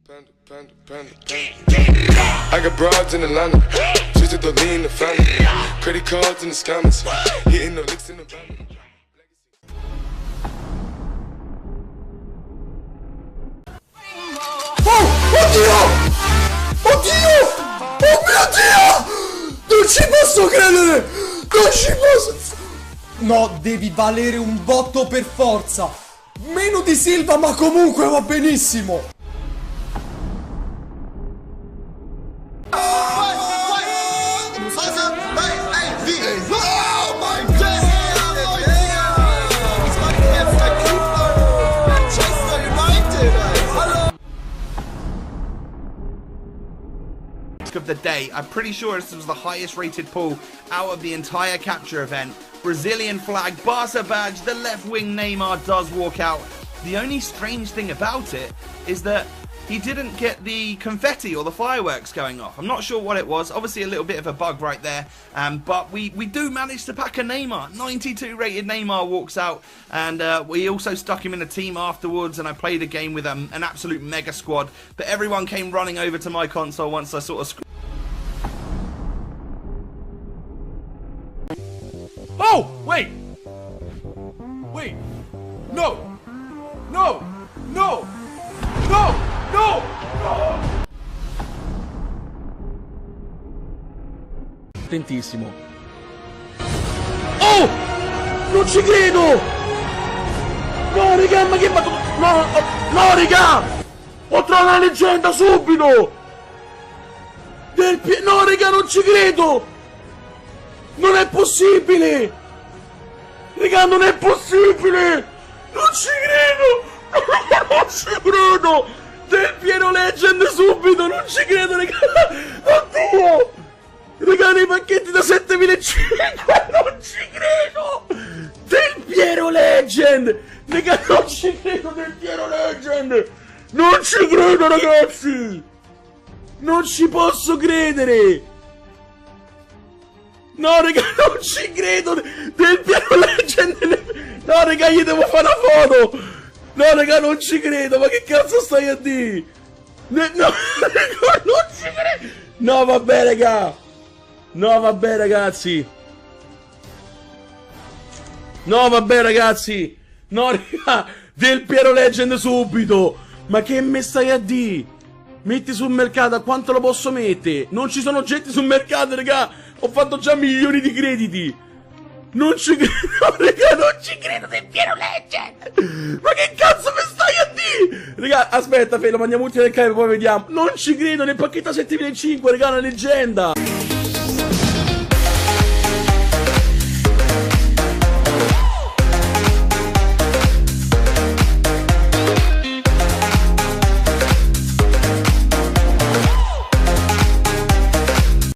I got broads in Atlanta, just to lean the family, credit cards in the scammers, hitting the licks in the van. Oh, oddio! Oddio! Oh mio Dio! Non ci posso credere! Non ci posso! No, devi valere un botto per forza! Meno di Silva, ma comunque va benissimo! Of the day. I'm pretty sure this was the highest rated pull out of the entire capture event. Brazilian flag, Barca badge, the left wing Neymar does walk out. The only strange thing about it is that he didn't get the confetti or the fireworks going off. I'm not sure what it was. Obviously a little bit of a bug right there. But we do manage to pack a Neymar. 92 rated Neymar walks out. And we also stuck him in a team afterwards. And I played a game with an absolute mega squad. But everyone came running over to my console once I sort of... Oh! Wait! Wait! No! No! No! No! No! Attentissimo. Oh! Non ci credo! No, raga, ma che battuto! No! No, raga! Ho trovato la leggenda subito! No, raga, non ci credo! Non è possibile! Raga, non è possibile! Non ci credo! Non ci credo! Del Piero Legend subito! Non ci credo, raga! Oddio! Raga, nei pacchetti da 7.500! Non ci credo! Del Piero Legend! Raga, non ci credo, del Piero Legend! Non ci credo, ragazzi! Non ci posso credere! No, raga, non ci credo! Del Piero Legend! No, raga, gli devo fare una foto! No, raga, non ci credo! Ma che cazzo stai a dire? No, raga, non ci credo! No, vabbè, raga! No, vabbè, ragazzi! No, vabbè, ragazzi! No, raga! Del Piero Legend subito! Ma che me stai a dire? Metti sul mercato, a quanto lo posso mettere? Non ci sono oggetti sul mercato, raga! Ho fatto già milioni di crediti! Non ci credo, raga, non ci credo del Piero Legend! Ma che cazzo mi stai a dire? Raga, aspetta, Fe, lo mandiamo ultimo nel canale, poi vediamo. Non ci credo, nel pacchetto 7.500, raga, una leggenda!